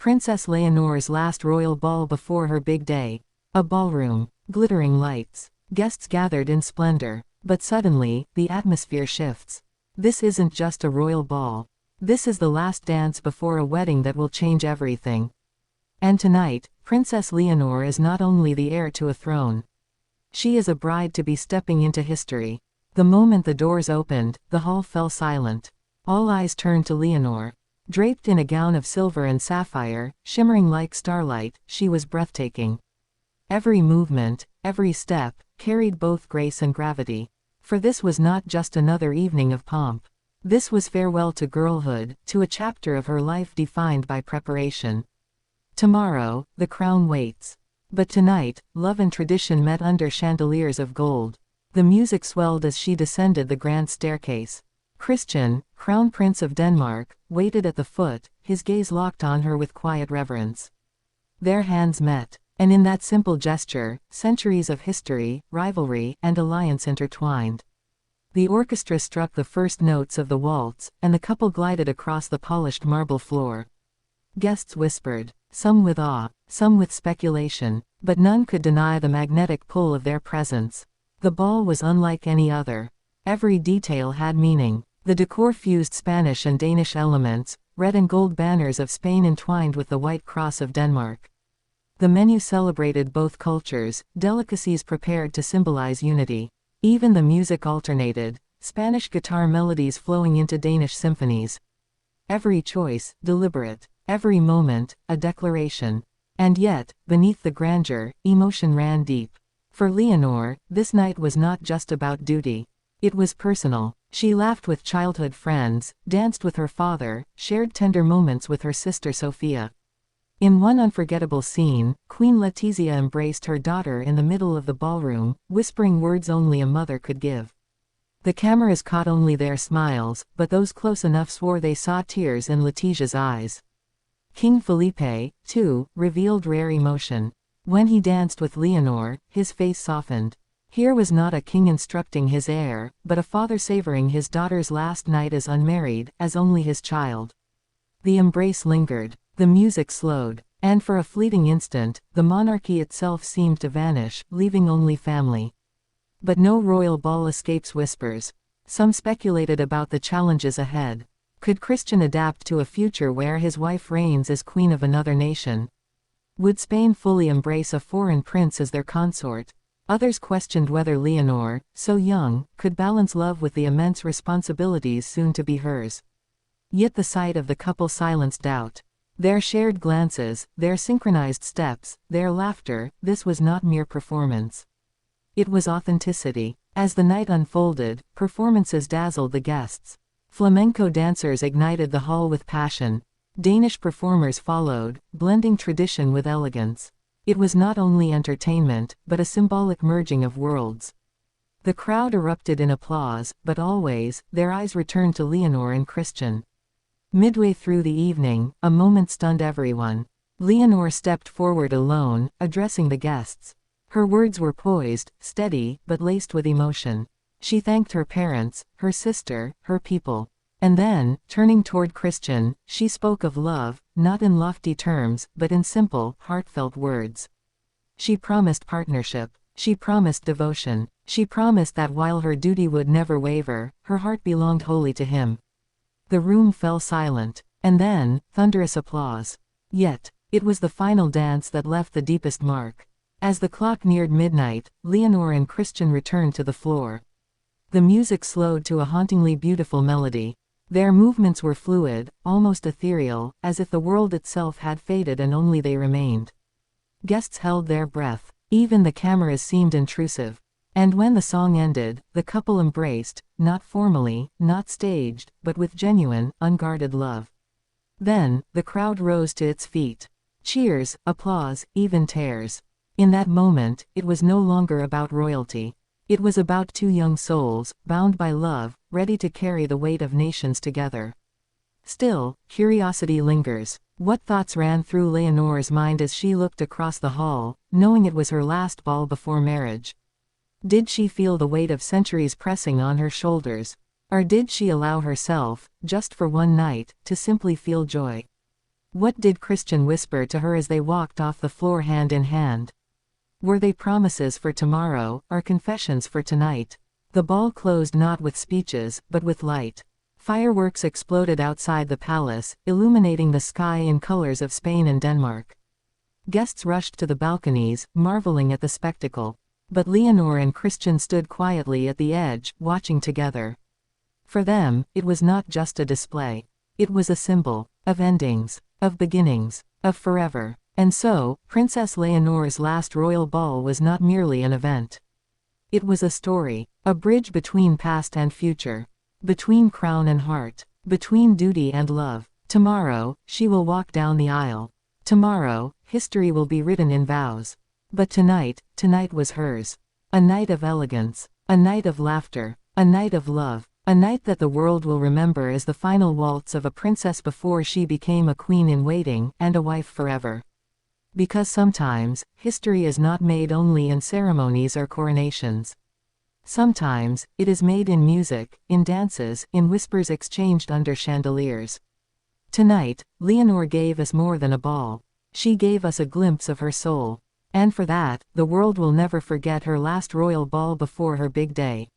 Princess Leonor's last royal ball before her big day. A ballroom. Glittering lights. Guests gathered in splendor. But suddenly, the atmosphere shifts. This isn't just a royal ball. This is the last dance before a wedding that will change everything. And tonight, Princess Leonor is not only the heir to a throne. She is a bride to be stepping into history. The moment the doors opened, the hall fell silent. All eyes turned to Leonor. Draped in a gown of silver and sapphire, shimmering like starlight, she was breathtaking. Every movement, every step, carried both grace and gravity. For this was not just another evening of pomp. This was farewell to girlhood, to a chapter of her life defined by preparation. Tomorrow, the crown waits. But tonight, love and tradition met under chandeliers of gold. The music swelled as she descended the grand staircase. Christian, Crown Prince of Denmark, waited at the foot, his gaze locked on her with quiet reverence. Their hands met, and in that simple gesture, centuries of history, rivalry, and alliance intertwined. The orchestra struck the first notes of the waltz, and the couple glided across the polished marble floor. Guests whispered, some with awe, some with speculation, but none could deny the magnetic pull of their presence. The ball was unlike any other. Every detail had meaning. The decor fused Spanish and Danish elements, red and gold banners of Spain entwined with the white cross of Denmark. The menu celebrated both cultures, delicacies prepared to symbolize unity. Even the music alternated, Spanish guitar melodies flowing into Danish symphonies. Every choice, deliberate. Every moment, a declaration. And yet, beneath the grandeur, emotion ran deep. For Leonor, this night was not just about duty. It was personal. She laughed with childhood friends, danced with her father, shared tender moments with her sister Sophia. In one unforgettable scene, Queen Letizia embraced her daughter in the middle of the ballroom, whispering words only a mother could give. The cameras caught only their smiles, but those close enough swore they saw tears in Letizia's eyes. King Felipe, too, revealed rare emotion. When he danced with Leonor, his face softened. Here was not a king instructing his heir, but a father savoring his daughter's last night as unmarried, as only his child. The embrace lingered. The music slowed. And for a fleeting instant, the monarchy itself seemed to vanish, leaving only family. But no royal ball escapes whispers. Some speculated about the challenges ahead. Could Christian adapt to a future where his wife reigns as queen of another nation? Would Spain fully embrace a foreign prince as their consort? Others questioned whether Leonor, so young, could balance love with the immense responsibilities soon to be hers. Yet the sight of the couple silenced doubt. Their shared glances, their synchronized steps, their laughter, this was not mere performance. It was authenticity. As the night unfolded, performances dazzled the guests. Flamenco dancers ignited the hall with passion. Danish performers followed, blending tradition with elegance. It was not only entertainment, but a symbolic merging of worlds. The crowd erupted in applause, but always, their eyes returned to Leonor and Christian. Midway through the evening, a moment stunned everyone. Leonor stepped forward alone, addressing the guests. Her words were poised, steady, but laced with emotion. She thanked her parents, her sister, her people. And then, turning toward Christian, she spoke of love, not in lofty terms, but in simple, heartfelt words. She promised partnership. She promised devotion. She promised that while her duty would never waver, her heart belonged wholly to him. The room fell silent. And then, thunderous applause. Yet, it was the final dance that left the deepest mark. As the clock neared midnight, Leonor and Christian returned to the floor. The music slowed to a hauntingly beautiful melody. Their movements were fluid, almost ethereal, as if the world itself had faded and only they remained. Guests held their breath. Even the cameras seemed intrusive. And when the song ended, the couple embraced, not formally, not staged, but with genuine, unguarded love. Then, the crowd rose to its feet. Cheers, applause, even tears. In that moment, it was no longer about royalty. It was about two young souls, bound by love, ready to carry the weight of nations together. Still, curiosity lingers. What thoughts ran through Leonor's mind as she looked across the hall, knowing it was her last ball before marriage? Did she feel the weight of centuries pressing on her shoulders? Or did she allow herself, just for one night, to simply feel joy? What did Christian whisper to her as they walked off the floor hand in hand? Were they promises for tomorrow, or confessions for tonight? The ball closed not with speeches, but with light. Fireworks exploded outside the palace, illuminating the sky in colors of Spain and Denmark. Guests rushed to the balconies, marveling at the spectacle. But Leonor and Christian stood quietly at the edge, watching together. For them, it was not just a display. It was a symbol of endings, of beginnings, of forever. And so, Princess Leonor's last royal ball was not merely an event. It was a story, a bridge between past and future, between crown and heart, between duty and love. Tomorrow, she will walk down the aisle. Tomorrow, history will be written in vows. But tonight was hers. A night of elegance, a night of laughter, a night of love, a night that the world will remember as the final waltz of a princess before she became a queen in waiting, and a wife forever. Because sometimes, history is not made only in ceremonies or coronations. Sometimes, it is made in music, in dances, in whispers exchanged under chandeliers. Tonight, Leonor gave us more than a ball. She gave us a glimpse of her soul. And for that, the world will never forget her last royal ball before her big day.